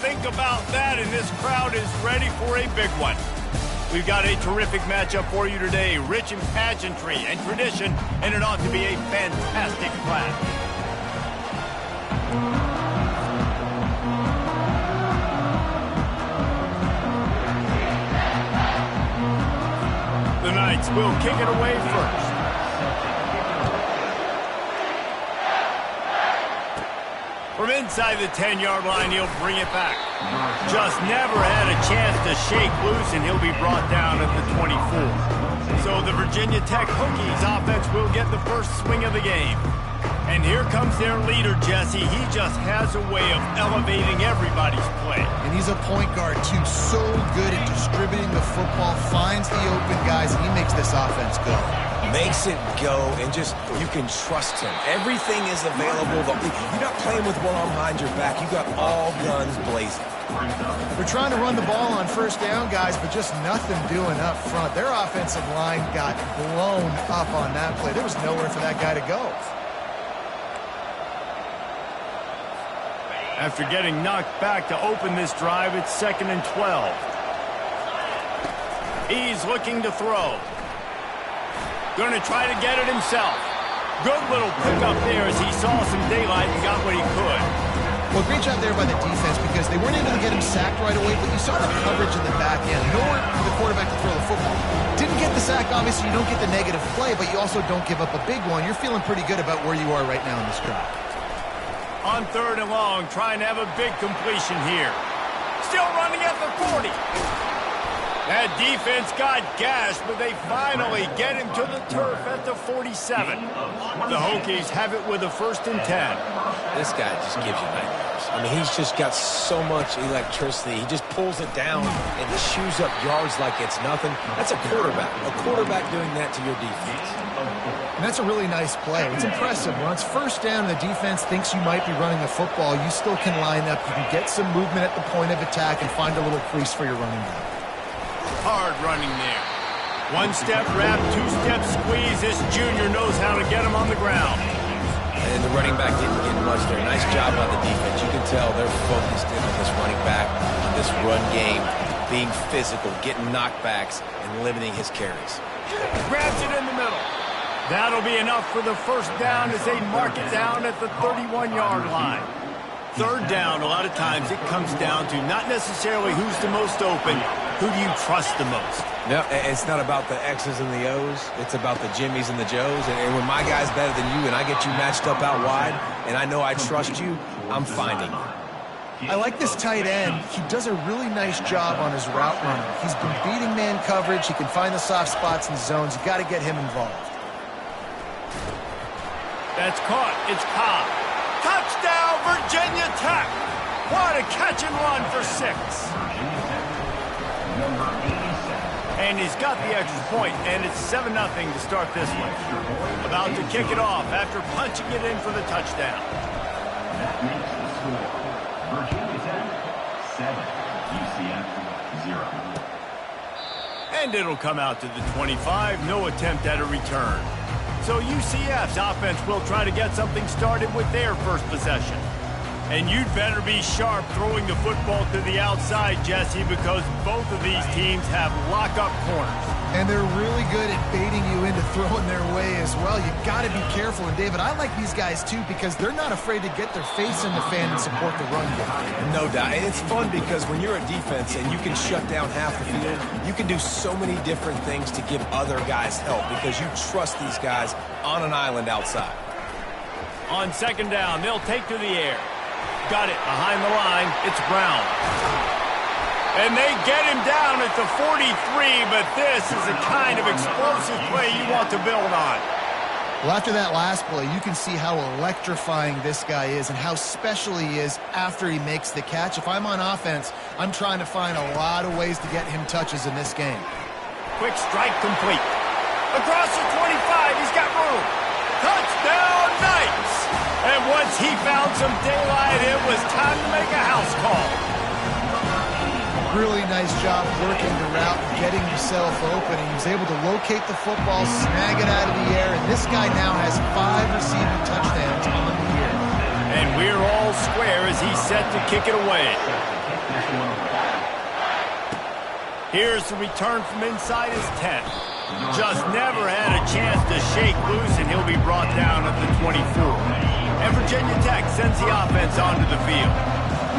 Think about that, and this crowd is ready for a big one. We've got a terrific matchup for you today, rich in pageantry and tradition, and it ought to be a fantastic clash. The Knights will kick it away first. From inside the 10-yard line, he'll bring it back. Just never had a chance to shake loose, and he'll be brought down at the 24. So the Virginia Tech Hokies offense will get the first swing of the game. And here comes their leader, Jesse. He just has a way of elevating everybody's play. And he's a point guard, too. So good at distributing the football, finds the open guys, and he makes this offense go. Makes it go, and just, you can trust him. Everything is available. You're not playing with one arm behind your back. You got all guns blazing. They're trying to run the ball on first down, guys, but just nothing doing up front. Their offensive line got blown up on that play. There was nowhere for that guy to go. After getting knocked back to open this drive, it's 2nd and 12. He's looking to throw. Going to try to get it himself. Good little pickup there as he saw some daylight and got what he could. Well, great job there by the defense because they weren't able to get him sacked right away, but you saw the coverage in the back end. Nowhere for the quarterback to throw the football. Didn't get the sack, obviously you don't get the negative play, but you also don't give up a big one. You're feeling pretty good about where you are right now in this drive. On 3rd and long, trying to have a big completion here. Still running at the 40. That defense got gashed, but they finally get him to the turf at the 47. The Hokies have it with a 1st and 10. This guy just gives you nightmares. I mean, he's just got so much electricity. He just pulls it down and he chews up yards like it's nothing. That's a quarterback. A quarterback doing that to your defense. And that's a really nice play. It's impressive. When it's 1st down and the defense thinks you might be running the football, you still can line up. You can get some movement at the point of attack and find a little crease for your running back. Hard running there. 1-step wrap, 2-step squeeze. This junior knows how to get him on the ground. And the running back didn't get much there. Nice job on the defense. You can tell they're focused in on this running back, on this run game, being physical, getting knockbacks, and limiting his carries. Grabs it in the middle. That'll be enough for the 1st down as they mark it down at the 31-yard line. 3rd down, a lot of times it comes down to not necessarily who's the most open, who do you trust the most? No, it's not about the X's and the O's. It's about the Jimmies and the Joes. And when my guy's better than you and I get you matched up out wide and I know I trust you, I'm finding you. I like this tight end. He does a really nice job on his route running. He's been beating man coverage. He can find the soft spots in zones. You got to get him involved. That's caught. It's Cobb. Touchdown, Virginia Tech. What a catch and run for 6. And he's got the extra point, and it's 7-0 to start this one. About to kick it off after punching it in for the touchdown. That makes the score Virginia Tech 7, UCF 0. And it'll come out to the 25. No attempt at a return. So UCF's offense will try to get something started with their first possession. And you'd better be sharp throwing the football to the outside, Jesse, because both of these teams have lock-up corners. And they're really good at baiting you into throwing their way as well. You got to be careful. And, David, I like these guys, too, because they're not afraid to get their face in the fan and support the run game. No doubt. And it's fun because when you're a defense and you can shut down half the field, you can do so many different things to give other guys help because you trust these guys on an island outside. On 2nd down, they'll take to the air. Got it behind the line. It's Brown. And they get him down at the 43, but this is the kind of explosive play you want to build on. Well, after that last play, you can see how electrifying this guy is and how special he is after he makes the catch. If I'm on offense, I'm trying to find a lot of ways to get him touches in this game. Quick strike complete. Across the 25, he's got room. Touchdown, Knights! And once he found some daylight, it was time to make a house call. Really nice job working the route and getting himself open. He was able to locate the football, snag it out of the air, and this guy now has 5 receiving touchdowns on the year. And we're all square as he's set to kick it away. Here's the return from inside his 10. Just never had a chance to shake loose, and he'll be brought down at the 24. And Virginia Tech sends the offense onto the field.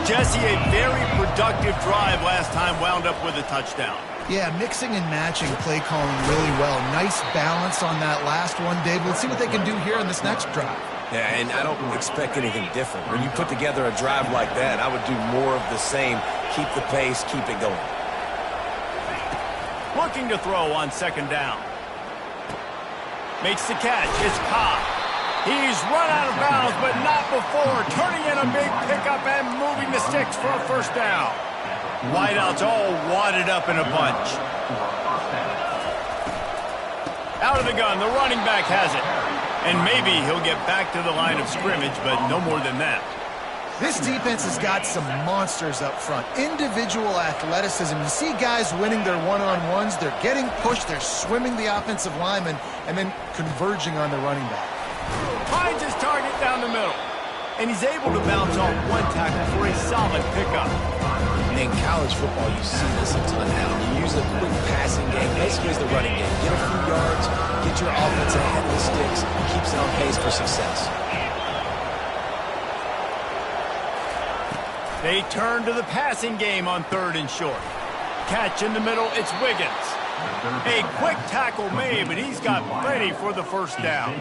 Jesse, a very productive drive last time, wound up with a touchdown. Yeah, mixing and matching play calling really well. Nice balance on that last one, Dave. Let's see what they can do here on this next drive. Yeah, and I don't expect anything different. When you put together a drive like that, I would do more of the same. Keep the pace, keep it going. Looking to throw on second down. Makes the catch. It's Cobb. He's run out of bounds, but not before. Turning in a big pickup and moving the sticks for a first down. Wideouts all wadded up in a bunch. Out of the gun, the running back has it. And maybe he'll get back to the line of scrimmage, but no more than that. This defense has got some monsters up front. Individual athleticism. You see guys winning their one-on-ones. They're getting pushed. They're swimming the offensive lineman and then converging on the running back. Finds his target down the middle. And he's able to bounce off one tackle for a solid pickup. In college football, you see this a ton now. You use a quick passing game, basically as the running game. Get a few yards, get your offense ahead of the sticks, keeps it on pace for success. They turn to the passing game on third and short. Catch in the middle, it's Wiggins. A quick tackle made, but he's got plenty for the first down.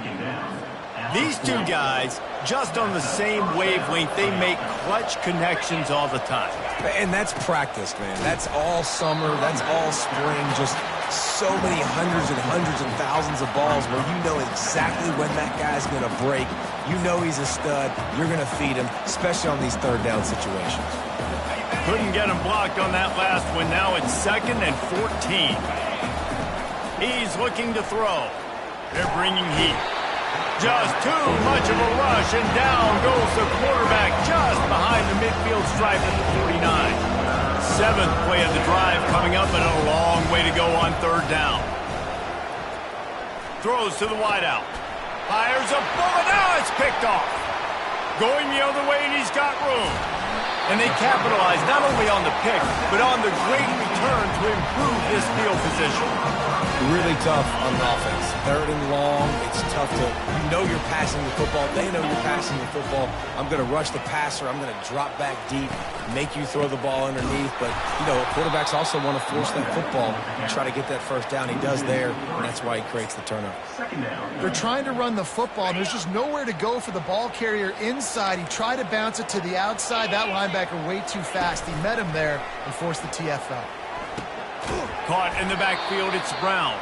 These two guys, just on the same wavelength, they make clutch connections all the time. And that's practice, man. That's all summer. That's all spring. Just so many hundreds and thousands of balls where you know exactly when that guy's going to break. You know he's a stud. You're going to feed him, especially on these third down situations. Couldn't get him blocked on that last one. Now it's 2nd and 14. He's looking to throw. They're bringing heat. Just too much of a rush, and down goes the quarterback just behind the midfield stripe at the 49. 7th play of the drive coming up, and a long way to go on third down. Throws to the wideout. Fires a bullet. Now it's picked off. Going the other way, and he's got room. And they capitalize not only on the pick, but on the great return to improve this field position. Really tough on offense. 3rd and long, it's tough to, you know you're passing the football. They know you're passing the football. I'm going to rush the passer. I'm going to drop back deep, make you throw the ball underneath. But, you know, quarterbacks also want to force that football and try to get that first down. He does there, and that's why he creates the turnover. They're trying to run the football, and there's just nowhere to go for the ball carrier inside. He tried to bounce it to the outside. That linebacker way too fast. He met him there and forced the TFL. Caught in the backfield, it's Brown.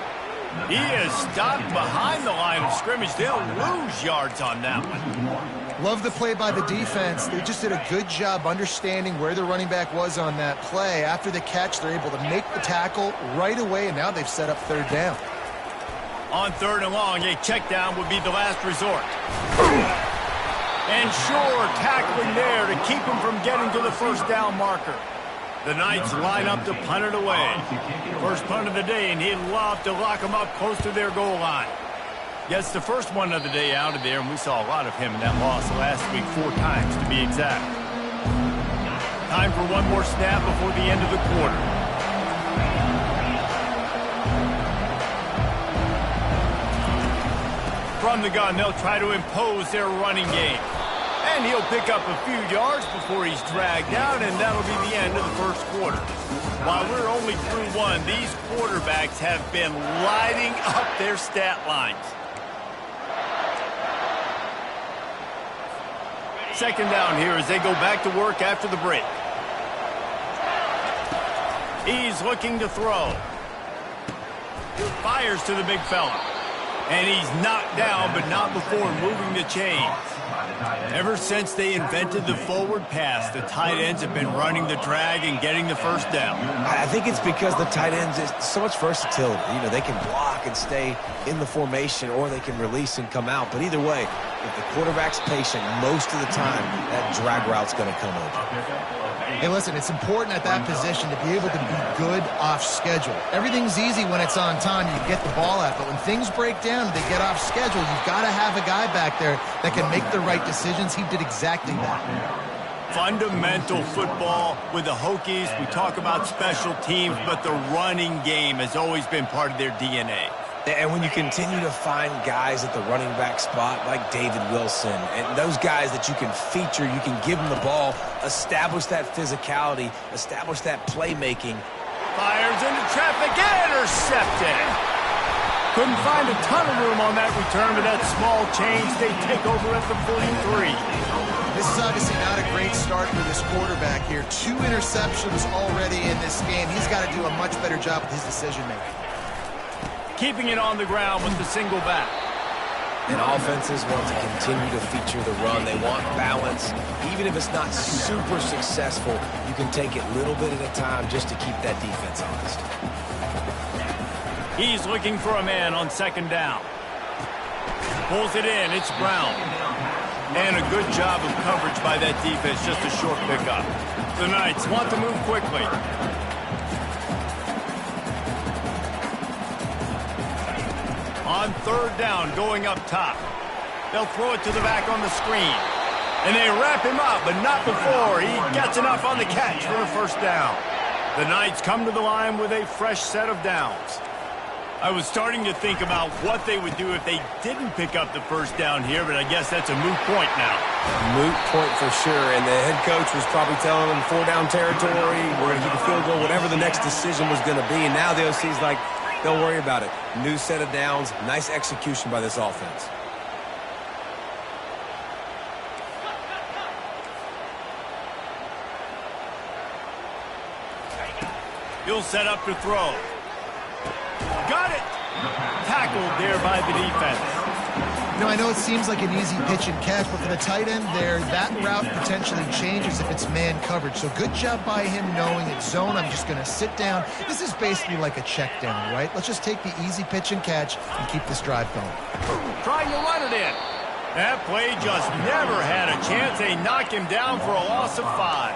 He is stopped behind the line of scrimmage. They'll lose yards on that one. Love the play by the defense. They just did a good job understanding where the running back was on that play. After the catch, they're able to make the tackle right away, and now they've set up third down. On 3rd and long, a check down would be the last resort. And sure, tackling there to keep him from getting to the first down marker. The Knights line up to punt it away. First punt of the day, and he'd love to lock them up close to their goal line. Gets the first one of the day out of there, and we saw a lot of him in that loss last week, 4 times to be exact. Time for one more snap before the end of the quarter. From the gun, they'll try to impose their running game. And he'll pick up a few yards before he's dragged out, and that'll be the end of the first quarter. While we're only through one, these quarterbacks have been lighting up their stat lines. 2nd down here as they go back to work after the break. He's looking to throw. Fires to the big fella. And he's knocked down, but not before moving the chains. Ever since they invented the forward pass, the tight ends have been running the drag and getting the first down. I think it's because the tight ends is so much versatility. You know, they can block and stay in the formation, or they can release and come out. But either way, if the quarterback's patient, most of the time, that drag route's going to come over. Hey, listen, it's important at that position to be able to be good off schedule. Everything's easy when it's on time, you get the ball out. But when things break down, they get off schedule, you've got to have a guy back there that can make the right decisions. He did exactly that. Fundamental football with the Hokies. We talk about special teams, but the running game has always been part of their DNA. And when you continue to find guys at the running back spot like David Wilson and those guys that you can feature, you can give them the ball, establish that physicality, establish that playmaking. Fires into traffic, intercepted. Couldn't find a ton of room on that return, but that small change, they take over at the 43. This is obviously not a great start for this quarterback here. 2 interceptions already in this game. He's got to do a much better job with his decision-making. Keeping it on the ground with the single back. And offenses want to continue to feature the run. They want balance. Even if it's not super successful, you can take it little bit at a time just to keep that defense honest. He's looking for a man on second down. Pulls it in. It's Brown. And a good job of coverage by that defense. Just a short pickup. The Knights want to move quickly. On third down, going up top. They'll throw it to the back on the screen. And they wrap him up, but not before he gets enough on the catch for the first down. The Knights come to the line with a fresh set of downs. I was starting to think about what they would do if they didn't pick up the first down here, but I guess that's a moot point now. Moot point for sure, and the head coach was probably telling them 4-down territory, we're going to keep a field goal, whatever the next decision was going to be, and now the OC's like, don't worry about it. New set of downs, nice execution by this offense. He'll set up to throw. Got it! Tackled there by the defense. You know, I know it seems like an easy pitch and catch, but for the tight end there, that route potentially changes if it's man coverage. So good job by him knowing it's zone. I'm just going to sit down. This is basically like a check down, right? Let's just take the easy pitch and catch and keep this drive going. Trying to run it in. That play just never had a chance. They knock him down for a loss of 5.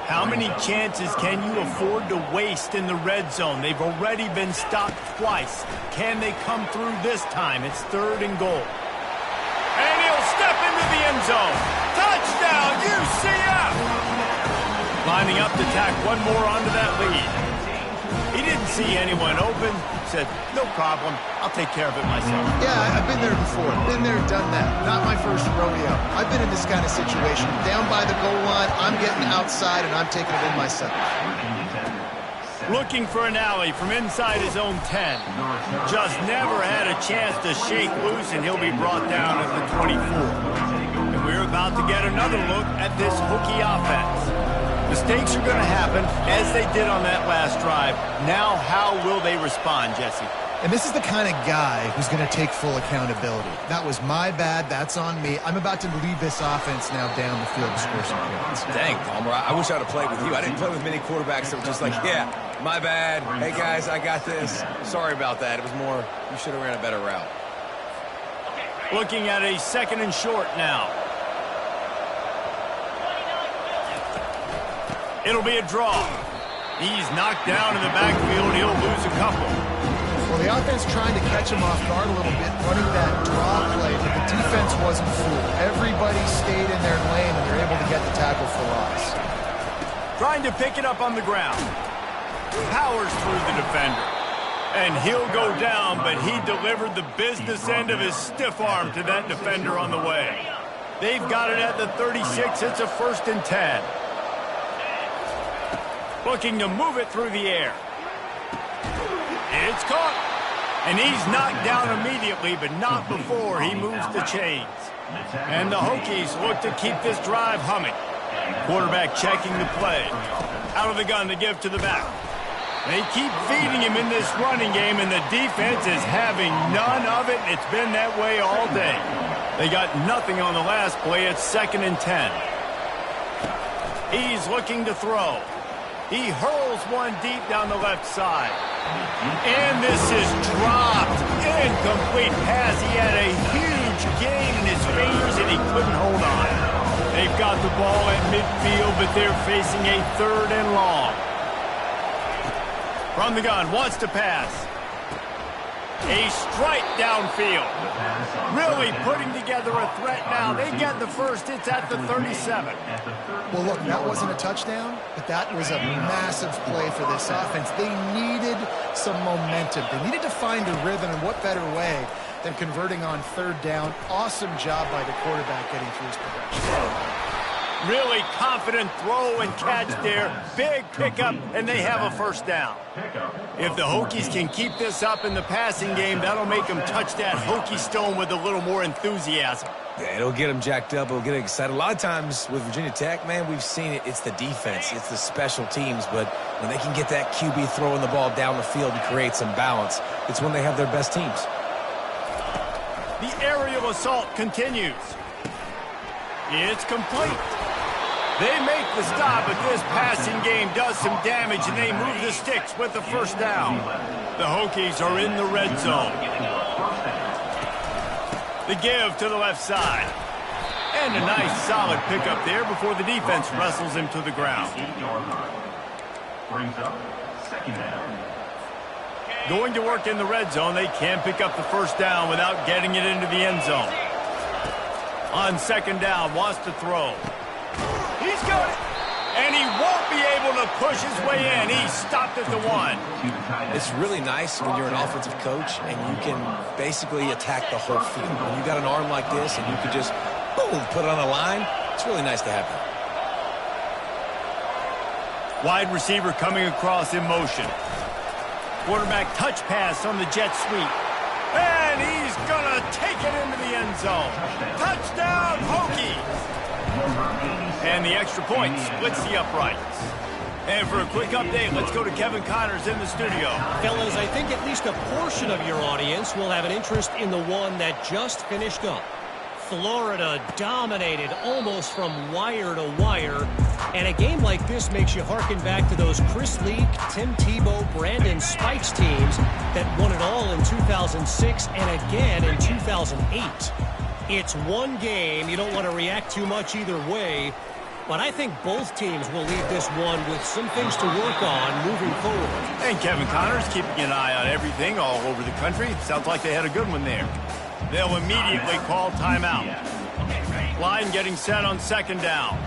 How many chances can you afford to waste in the red zone? They've already been stopped twice. Can they come through this time? It's 3rd and goal. And he'll step into the end zone. Touchdown, UCF! Lining up to tack one more onto that lead. He didn't see anyone open. Said, no problem. I'll take care of it myself. Yeah, I've been there before. Been there, done that. Not my first rodeo. I've been in this kind of situation. Down by the goal line, I'm getting outside, and I'm taking it in myself. Looking for an alley from inside his own 10. Just never had a chance to shake loose, and he'll be brought down at the 24. And we're about to get another look at this Hokie offense. Mistakes are going to happen, as they did on that last drive. Now, how will they respond, Jesse? And this is the kind of guy who's going to take full accountability. That was my bad. That's on me. I'm about to lead this offense now down the field to score some points. Dang, Palmer, I wish I'd have played with you. I didn't play with many quarterbacks that were just like, yeah, my bad. Hey, guys, I got this. Sorry about that. It was more, you should have ran a better route. Looking at a 2nd and short now. It'll be a draw. He's knocked down in the backfield. He'll lose a couple. Well, the offense trying to catch him off guard a little bit, running that draw play, but the defense wasn't fooled. Everybody stayed in their lane, and they're able to get the tackle for loss. Trying to pick it up on the ground. Powers through the defender. And he'll go down, but he delivered the business end of his stiff arm to that defender on the way. They've got it at the 36. It's a 1st and 10. Looking to move it through the air. It's caught. And he's knocked down immediately, but not before he moves the chains. And the Hokies look to keep this drive humming. Quarterback checking the play. Out of the gun to give to the back. They keep feeding him in this running game, and the defense is having none of it. It's been that way all day. They got nothing on the last play. It's 2nd and 10. He's looking to throw. He hurls one deep down the left side. And this is dropped. Incomplete pass. He had a huge gain in his fingers, and he couldn't hold on. They've got the ball at midfield, but they're facing a 3rd and long. From the gun, wants to pass. A strike downfield. Really putting together a threat now. They get the first. It's at the 37. Well, look, that wasn't a touchdown, but that was a massive play for this offense. They needed some momentum. They needed to find a rhythm, and what better way than converting on third down. Awesome job by the quarterback getting through his progression. Really confident throw and catch there. Big pickup, and they have a first down. If the Hokies can keep this up in the passing game, that'll make them touch that Hokie stone with a little more enthusiasm. Yeah, it'll get them jacked up. It'll get them excited. A lot of times with Virginia Tech, man, we've seen it. It's the defense. It's the special teams. But when they can get that QB throwing the ball down the field and create some balance, it's when they have their best teams. The aerial assault continues. It's complete. They make the stop, but this passing game does some damage, and they move the sticks with the first down. The Hokies are in the red zone. The give to the left side. And a nice solid pickup there before the defense wrestles him to the ground. Brings up second down. Going to work in the red zone, they can pick up the first down without getting it into the end zone. On second down, wants to throw. He's got it. And he won't be able to push his way in. He stopped at the 1. It's really nice when you're an offensive coach and you can basically attack the whole field. When you got an arm like this and you can just, boom, put it on the line, it's really nice to have that. Wide receiver coming across in motion. Quarterback touch pass on the jet sweep. And he's going to take it into the end zone. Touchdown, Hokies! And the extra point splits the uprights. And for a quick update, let's go to Kevin Connors in the studio. Fellas, I think at least a portion of your audience will have an interest in the one that just finished up. Florida dominated almost from wire to wire. And a game like this makes you harken back to those Chris Leak, Tim Tebow, Brandon Spikes teams that won it all in 2006 and again in 2008. It's one game. You don't want to react too much either way. But I think both teams will leave this one with some things to work on moving forward. And Kevin Connors keeping an eye on everything all over the country. Sounds like they had a good one there. They'll immediately call timeout. Line getting set on second down.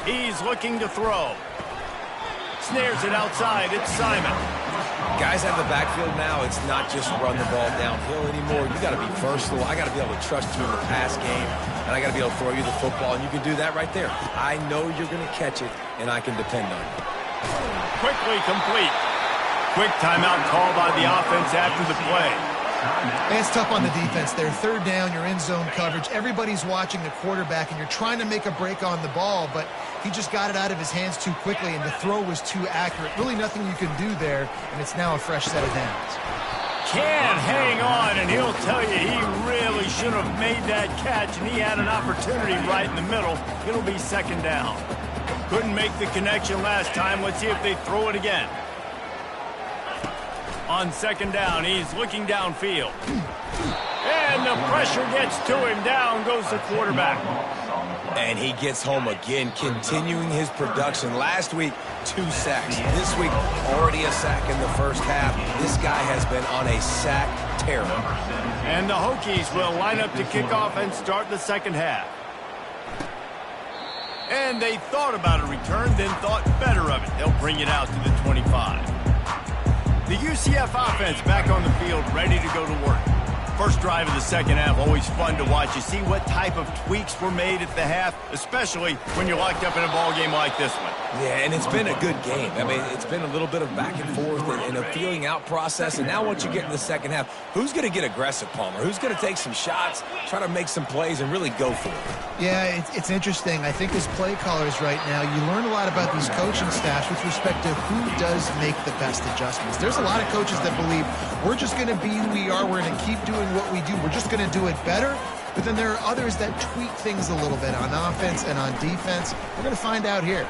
He's looking to throw. Snares it outside. It's Simon. Guys out of the backfield now, it's not just run the ball downhill anymore. You got to be versatile. I got to be able to trust you in the pass game, and I got to be able to throw you the football, and you can do that right there. I know you're going to catch it, and I can depend on you. Quickly complete. Quick timeout called by the offense after the play. And it's tough on the defense there. Third down, you're in zone coverage. Everybody's watching the quarterback, and you're trying to make a break on the ball, but he just got it out of his hands too quickly, and the throw was too accurate. Really nothing you can do there, and it's now a fresh set of downs. Can hang on, and he'll tell you he really should have made that catch, and he had an opportunity right in the middle. It'll be second down. Couldn't make the connection last time. Let's see if they throw it again. On second down, he's looking downfield. And the pressure gets to him. Down goes the quarterback. And he gets home again, continuing his production. Last week, 2 sacks. This week, already a sack in the first half. This guy has been on a sack tear. And the Hokies will line up to kick off and start the second half. And they thought about a return, then thought better of it. They'll bring it out to the 25. The UCF offense back on the field, ready to go to work. First drive of the second half, always fun to watch. You see what type of tweaks were made at the half, especially when you're locked up in a ball game like this one. Yeah, and it's been a good game. I mean, it's been a little bit of back and forth and a feeling out process. And now once you get in the second half, who's going to get aggressive, Palmer? Who's going to take some shots, try to make some plays, and really go for it? Yeah, it's interesting. I think as play callers right now, you learn a lot about these coaching staffs with respect to who does make the best adjustments. There's a lot of coaches that believe we're just going to be who we are. We're going to keep doing what we do. We're just going to do it better. But then there are others that tweak things a little bit on offense and on defense. We're going to find out here.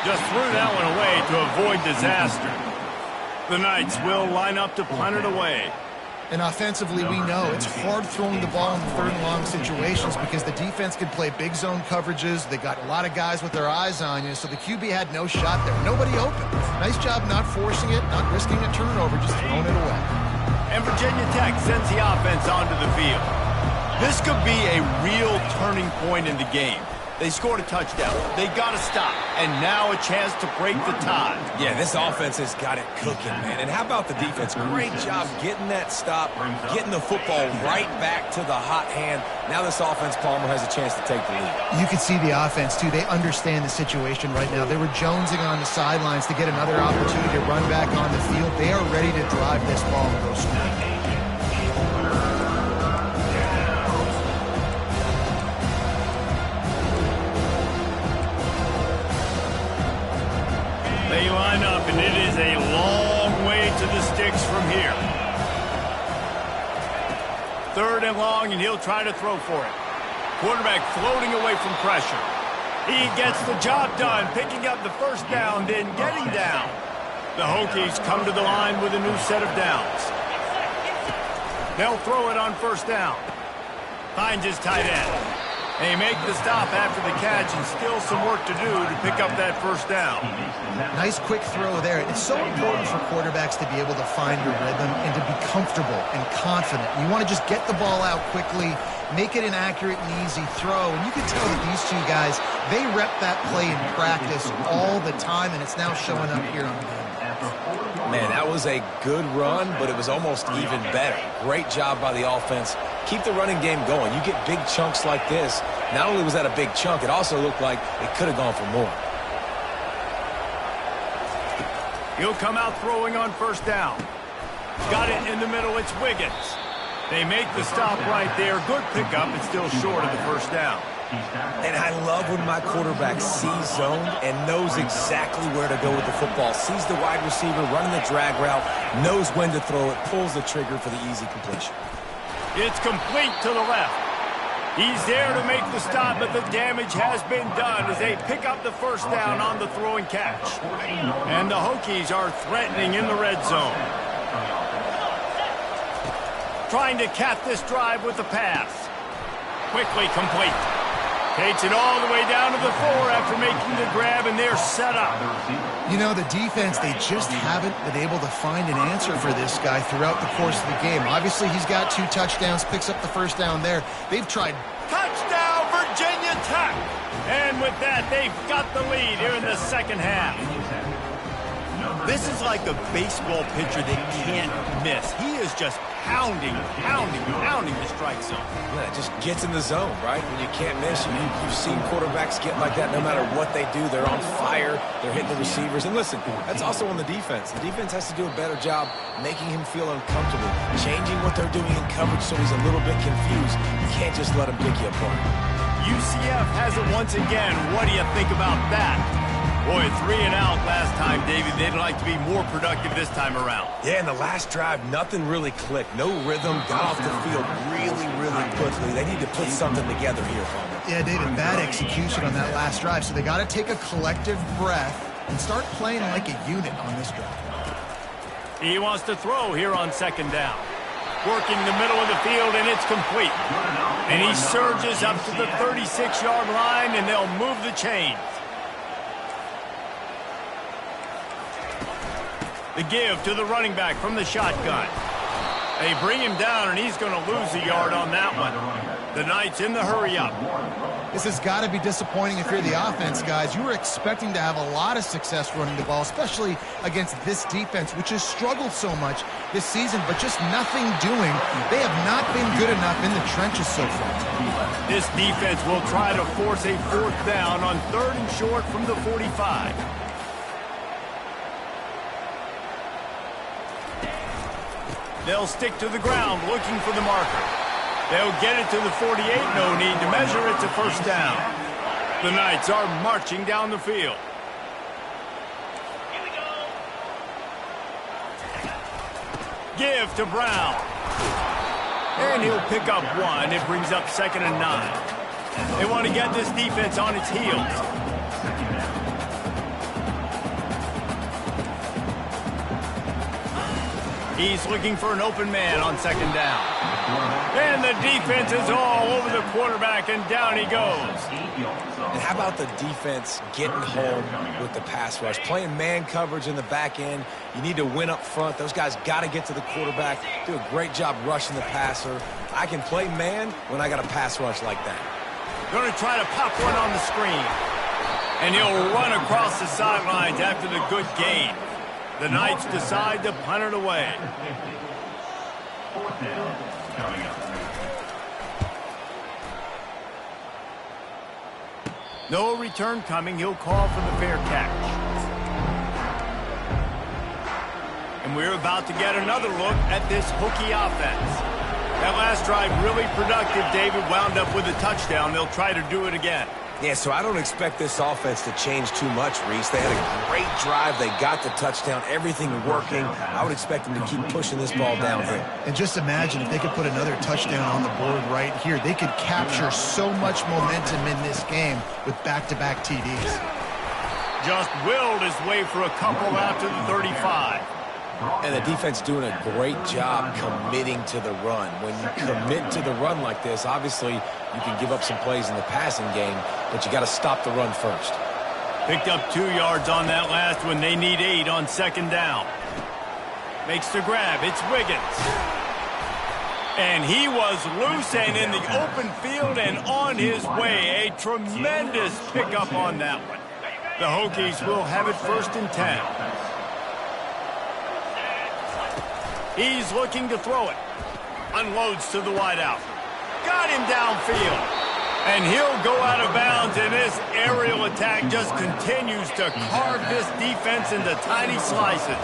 Just threw that one away to avoid disaster. The Knights will line up to punt it away. And offensively, we know it's hard throwing the ball in the third and long situations because the defense can play big zone coverages. They got a lot of guys with their eyes on you, so the QB had no shot there. Nobody open. Nice job not forcing it, not risking a turnover, just throwing it away. And Virginia Tech sends the offense onto the field. This could be a real turning point in the game. They scored a touchdown. They got to stop. And now a chance to break the tie. Yeah, this offense has got it cooking, man. And how about the defense? Great job getting that stop, getting the football right back to the hot hand. Now this offense, Palmer, has a chance to take the lead. You can see the offense, too. They understand the situation right now. They were jonesing on the sidelines to get another opportunity to run back on the field. They are ready to drive this ball and go score. They line up, and it is a long way to the sticks from here. 3rd and long, and he'll try to throw for it. Quarterback floating away from pressure. He gets the job done, picking up the first down, then getting down. The Hokies come to the line with a new set of downs. They'll throw it on 1st down. Finds his tight end. They make the stop after the catch, and still some work to do to pick up that 1st down. Nice quick throw there. It's so important for quarterbacks to be able to find your rhythm and to be comfortable and confident. You want to just get the ball out quickly, make it an accurate and easy throw. And you can tell that these two guys, they rep that play in practice all the time, and it's now showing up here on the game. Man, that was a good run, but it was almost even better. Great job by the offense. Keep the running game going. You get big chunks like this. Not only was that a big chunk, it also looked like it could have gone for more. He'll come out throwing on 1st down. Got it in the middle. It's Wiggins. They make the stop right there. Good pickup. It's still short of the 1st down. And I love when my quarterback sees zone and knows exactly where to go with the football. Sees the wide receiver running the drag route, knows when to throw it, pulls the trigger for the easy completion. It's complete to the left. He's there to make the stop, but the damage has been done as they pick up the 1st down on the throw and catch. And the Hokies are threatening in the red zone. Trying to cap this drive with the pass. Quickly complete. Takes it all the way down to the 4 after making the grab, and they're set up. You know, the defense, they just haven't been able to find an answer for this guy throughout the course of the game. Obviously, he's got 2 touchdowns, picks up the 1st down there. They've tried. Touchdown, Virginia Tech! And with that, they've got the lead here in the 2nd half. This is like a baseball pitcher that can't miss. He is just pounding the strike zone. Yeah, it just gets in the zone, right? When you can't miss, you've seen quarterbacks get like that no matter what they do. They're on fire. They're hitting the receivers. And listen, that's also on the defense. The defense has to do a better job making him feel uncomfortable, changing what they're doing in coverage so he's a little bit confused. You can't just let him pick you apart. UCF has it once again. What do you think about that? Boy, 3 and out last time, David. They'd like to be more productive this time around. Yeah, in the last drive, nothing really clicked. No rhythm, got off the field really quickly. They need to put something together here, Palmer. Yeah, David, bad execution on that last drive. So they got to take a collective breath and start playing like a unit on this drive. He wants to throw here on 2nd down. Working the middle of the field, and it's complete. And he surges up to the 36-yard line, and they'll move the chains. The give to the running back from the shotgun. They bring him down, and he's going to lose a yard on that one. The Knights in the hurry-up. This has got to be disappointing if you're the offense, guys. You were expecting to have a lot of success running the ball, especially against this defense, which has struggled so much this season, but just nothing doing. They have not been good enough in the trenches so far. This defense will try to force a 4th down on 3rd and short from the 45. They'll stick to the ground looking for the marker. They'll get it to the 48. No need to measure it to 1st down. The Knights are marching down the field. Give to Brown. And he'll pick up 1. It brings up 2nd and 9. They want to get this defense on its heels. He's looking for an open man on second down. And the defense is all over the quarterback, and down he goes. And how about the defense getting home with the pass rush? Playing man coverage in the back end. You need to win up front. Those guys got to get to the quarterback. Do a great job rushing the passer. I can play man when I got a pass rush like that. Going to try to pop one on the screen. And he'll run across the sidelines after the good gain. The Knights decide to punt it away. Fourth down coming up. No return coming. He'll call for the fair catch. And we're about to get another look at this Hokie offense. That last drive really productive. David wound up with a touchdown. They'll try to do it again. Yeah, so I don't expect this offense to change too much, Reese. They had a great drive. They got the touchdown. Everything working. I would expect them to keep pushing this ball downhill. And just imagine if they could put another touchdown on the board right here. They could capture so much momentum in this game with back-to-back TDs. Just willed his way for a couple after the 35. And the defense doing a great job committing to the run. When you commit to the run like this, obviously you can give up some plays in the passing game, but you got to stop the run first. Picked up 2 yards on that last one. They need 8 on second down. Makes the grab. It's Wiggins. And he was loose and in the open field and on his way. A tremendous pickup on that one. The Hokies will have it 1st and 10. He's looking to throw it. Unloads to the wideout. Got him downfield. And he'll go out of bounds, and this aerial attack just continues to carve this defense into tiny slices.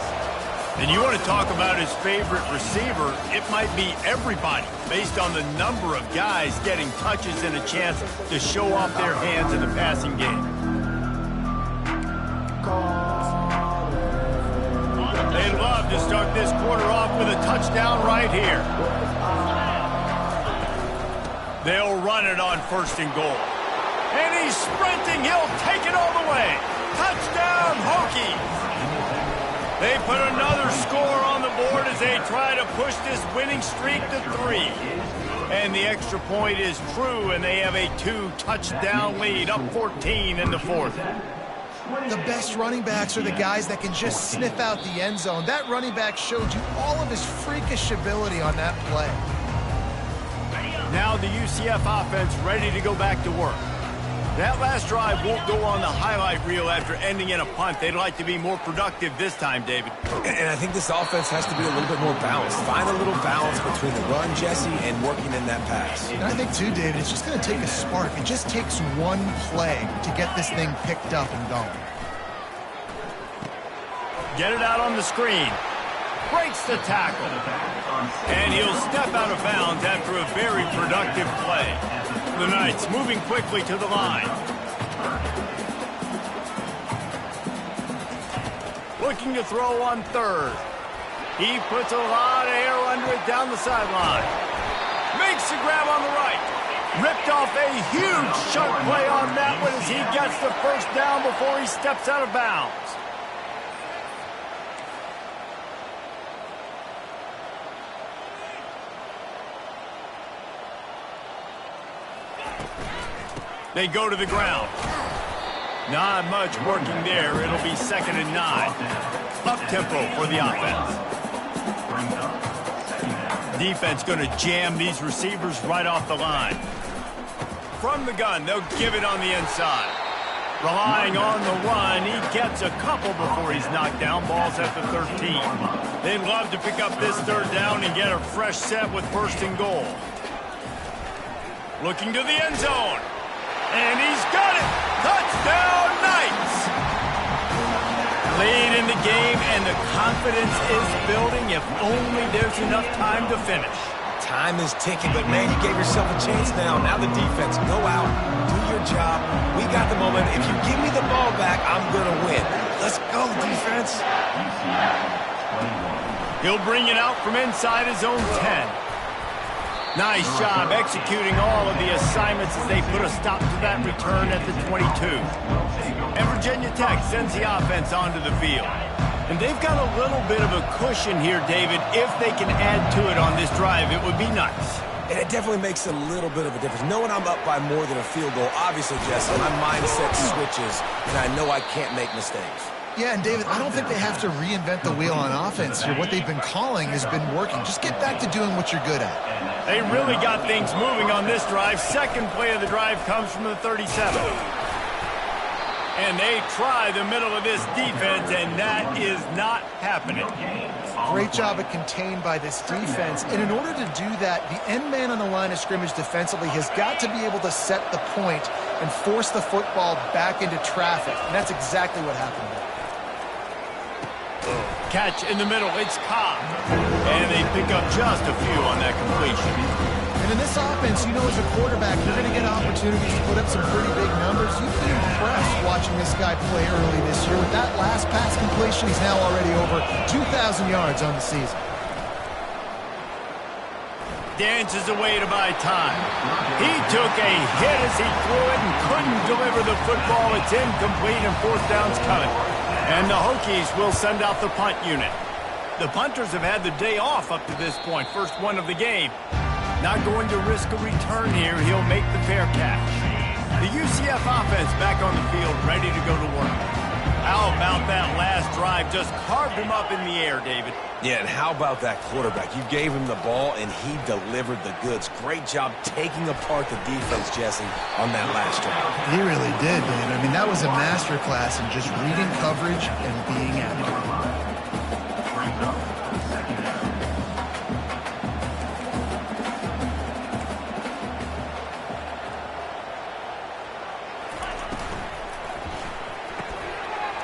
And you want to talk about his favorite receiver, it might be everybody, based on the number of guys getting touches and a chance to show off their hands in the passing game. They'd love to start this quarter off with a touchdown right here. They'll run it on 1st and goal. And he's sprinting. He'll take it all the way. Touchdown, Hokies. They put another score on the board as they try to push this winning streak to 3. And the extra point is true, and they have a 2-touchdown lead, up 14 in the 4th. The best running backs are the guys that can just sniff out the end zone. That running back showed you all of his freakish ability on that play. Now the UCF offense ready to go back to work. That last drive won't go on the highlight reel after ending in a punt. They'd like to be more productive this time, David. And I think this offense has to be a little bit more balanced. Find a little balance between the run, Jesse, and working in that pass. And I think, too, David, it's just going to take a spark. It just takes one play to get this thing picked up and going. Get it out on the screen. Breaks the tackle. And he'll step out of bounds after a very productive play. The Knights moving quickly to the line. Looking to throw on 3rd. He puts a lot of air under it down the sideline. Makes the grab on the right. Ripped off a huge chunk play on that one as he gets the 1st down before he steps out of bounds. They go to the ground. Not much working there. It'll be 2nd and 9. Up-tempo for the offense. Defense going to jam these receivers right off the line. From the gun, they'll give it on the inside. Relying on the run, he gets a couple before he's knocked down. Ball's at the 13. They'd love to pick up this 3rd down and get a fresh set with 1st and goal. Looking to the end zone. And he's got it! Touchdown, Knights! Lead in the game, and the confidence is building if only there's enough time to finish. Time is ticking, but man, you gave yourself a chance now. Now the defense, go out, do your job. We got the moment. If you give me the ball back, I'm going to win. Let's go, defense. He'll bring it out from inside his own 10. Nice job executing all of the assignments as they put a stop to that return at the 22. And Virginia Tech sends the offense onto the field. And they've got a little bit of a cushion here, David. If they can add to it on this drive, it would be nice. And it definitely makes a little bit of a difference. Knowing I'm up by more than a field goal, obviously, Jesse, my mindset switches, and I know I can't make mistakes. Yeah, and David, I don't think they have to reinvent the wheel on offense here. What they've been calling has been working. Just get back to doing what you're good at. They really got things moving on this drive. Second play of the drive comes from the 37. And they try the middle of this defense, and that is not happening. Great job of contained by this defense. And in order to do that, the end man on the line of scrimmage defensively has got to be able to set the point and force the football back into traffic. And that's exactly what happened there. Catch in the middle, it's Cobb. And they pick up just a few on that completion. And in this offense, you know, as a quarterback, you're going to get opportunities to put up some pretty big numbers. You've been impressed watching this guy play early this year. With that last pass completion, he's now already over 2,000 yards on the season. Dances away to buy time. He took a hit as he threw it and couldn't deliver the football. It's incomplete and fourth down's coming. And the Hokies will send out the punt unit. The punters have had the day off up to this point. First one of the game. Not going to risk a return here. He'll make the fair catch. The UCF offense back on the field, ready to go to work. How about that last drive? Just carved him up in the air, David. Yeah, and how about that quarterback? You gave him the ball, and he delivered the goods. Great job taking apart the defense, Jesse, on that last drive. He really did, man. I mean, that was a masterclass in just reading coverage and being accurate.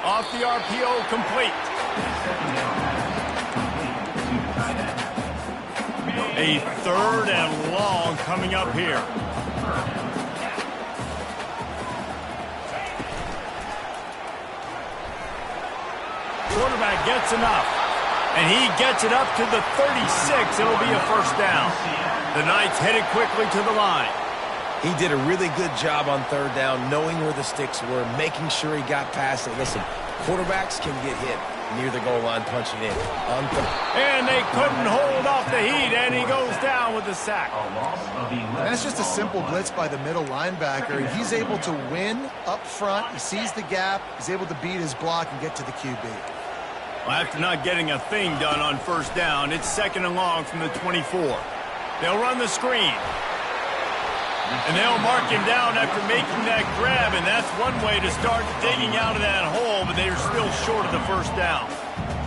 Off the RPO, complete. A third and long coming up here. Quarterback gets enough. And he gets it up to the 36. It'll be a first down. The Knights headed quickly to the line. He did a really good job on third down, knowing where the sticks were, making sure he got past it. Listen, quarterbacks can get hit near the goal line punching in. And they couldn't hold off the heat, and he goes down with the sack. And that's just a simple blitz by the middle linebacker, and he's able to win up front. He sees the gap. He's able to beat his block and get to the QB. Well, after not getting a thing done on first down, it's second and long from the 24. They'll run the screen. And they'll mark him down after making that grab, and that's one way to start digging out of that hole, but they're still short of the first down.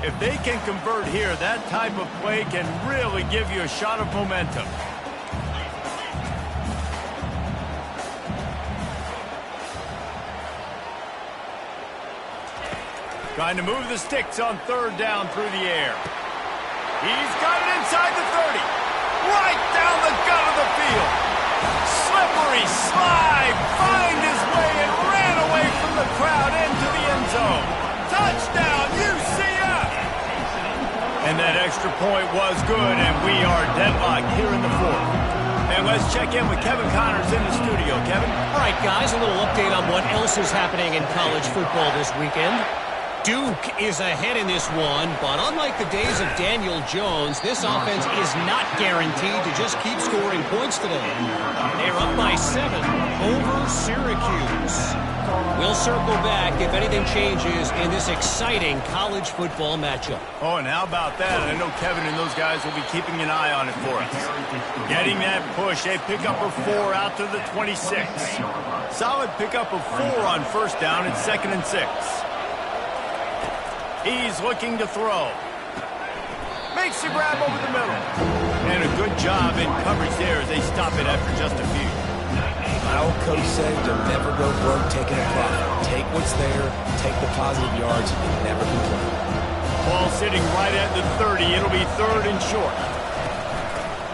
If they can convert here, that type of play can really give you a shot of momentum. Trying to move the sticks on third down through the air. He's got it inside the 30. Right down the gut of the field. Slippery slide, find his way and ran away from the crowd into the end zone. Touchdown, UCF! And that extra point was good, and we are deadlocked here in the fourth. And let's check in with Kevin Connors in the studio. Kevin? All right, guys, a little update on what else is happening in college football this weekend. Duke is ahead in this one, but unlike the days of Daniel Jones, this offense is not guaranteed to just keep scoring points today. They're up by 7 over Syracuse. We'll circle back if anything changes in this exciting college football matchup. Oh, and how about that? I know Kevin and those guys will be keeping an eye on it for us. Getting that push, a pickup of 4 out to the 26. Solid pickup of 4 on first down. It's 2nd and 6. He's looking to throw. Makes the grab over the middle. And a good job in coverage there as they stop it after just a few. My old coach said you'll never go broke taking a profit. Take what's there, take the positive yards, and never complain. Ball sitting right at the 30. It'll be third and short.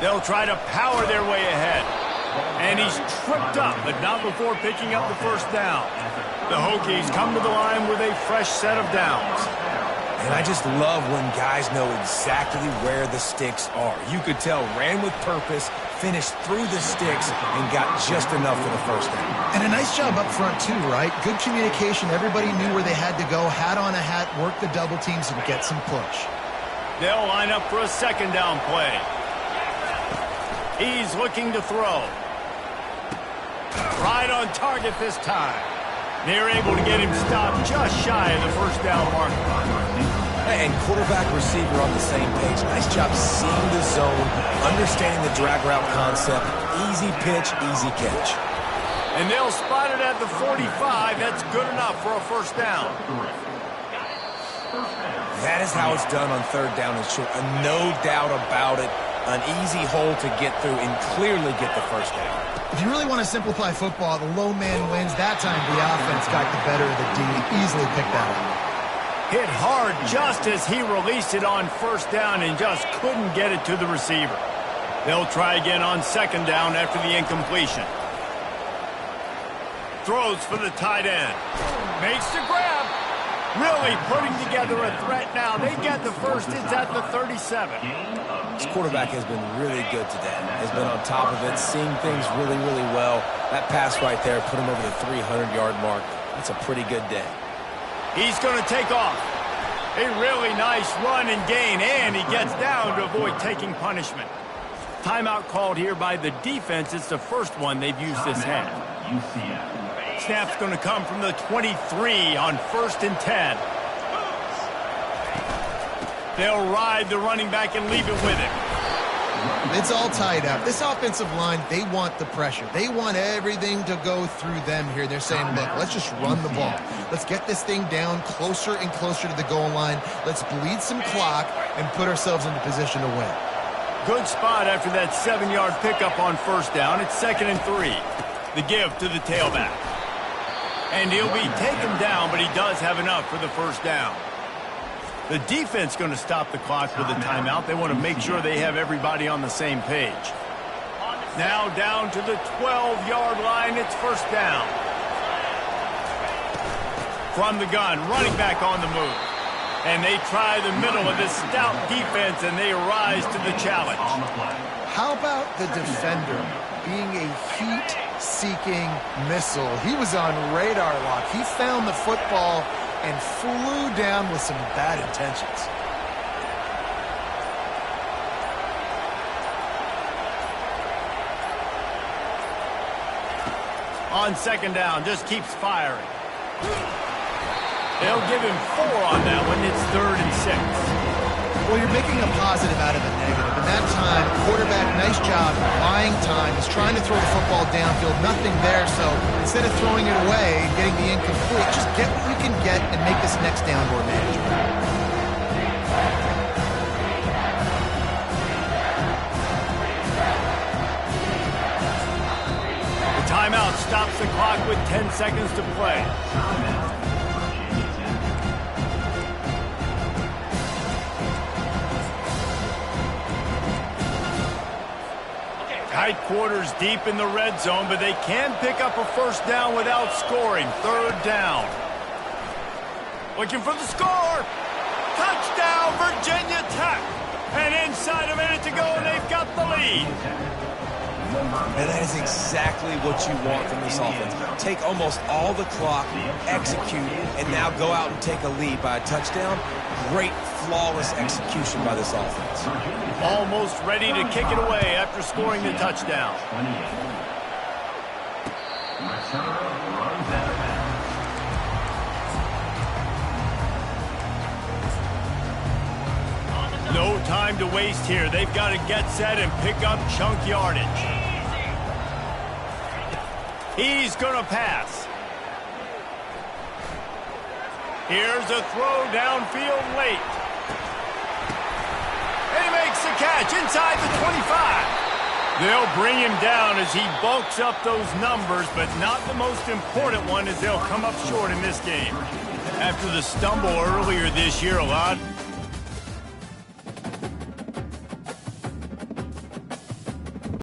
They'll try to power their way ahead. And he's tripped up, but not before picking up the first down. The Hokies come to the line with a fresh set of downs. And I just love when guys know exactly where the sticks are. You could tell ran with purpose, finished through the sticks and got just enough for the first down. And a nice job up front, too, right? Good communication. Everybody knew where they had to go, hat on a hat, work the double teams, and get some push. They'll line up for a second down play. He's looking to throw. Right on target this time. They're able to get him stopped just shy of the first down mark. And quarterback receiver on the same page. Nice job seeing the zone, understanding the drag route concept. Easy pitch, easy catch. And they'll spot it at the 45. That's good enough for a first down. That is how it's done on third down and short. No doubt about it. An easy hole to get through and clearly get the first down. If you really want to simplify football, the low man wins. That time the offense got the better of the D. Easily picked that up. Hit hard just as he released it on first down and just couldn't get it to the receiver. They'll try again on second down after the incompletion. Throws for the tight end. Makes the grab. Really putting together a threat now. They get the first. It's at the 37. This quarterback has been really good today. Has been on top of it, seeing things really, really well. That pass right there put him over the 300-yard mark. That's a pretty good day. He's going to take off. A really nice run and gain, and he gets down to avoid taking punishment. Timeout called here by the defense. It's the first one they've used this half. Snap's going to come from the 23 on 1st and 10. They'll ride the running back and leave it with him. It's all tied up. This offensive line, they want the pressure. They want everything to go through them here. They're saying, look, let's just run the ball. Let's get this thing down closer and closer to the goal line. Let's bleed some clock and put ourselves into position to win. Good spot after that 7-yard pickup on first down. It's 2nd and 3. The give to the tailback. And he'll be taken down, but he does have enough for the first down. The defense going to stop the clock with a timeout. They want to make sure they have everybody on the same page. Now down to the 12-yard line. It's first down. From the gun, running back on the move. And they try the middle of this stout defense, and they rise to the challenge. How about the defender being a heat-seeking missile? He was on radar lock. He found the football and flew down with some bad intentions. On second down, just keeps firing. They'll give him 4 on that one. It's 3rd and 6. Well, you're making a positive out of a negative. And that time, quarterback, nice job, buying time. He's trying to throw the football downfield. Nothing there, so instead of throwing it away and getting the incomplete, just get what you can get and make this next down more manageable. The timeout stops the clock with 10 seconds to play. Tight quarters deep in the red zone, but they can pick up a first down without scoring. 3rd down. Looking for the score. Touchdown, Virginia Tech. And inside a minute to go, and they've got the lead. And that is exactly what you want from this offense. Take almost all the clock, execute, and now go out and take a lead by a touchdown. Great, flawless execution by this offense. Almost ready to kick it away after scoring the touchdown. No time to waste here. They've got to get set and pick up chunk yardage. He's going to pass. Here's a throw downfield late. And he makes the catch inside the 25. They'll bring him down as he bulks up those numbers, but not the most important one as they'll come up short in this game. After the stumble earlier this year, a lot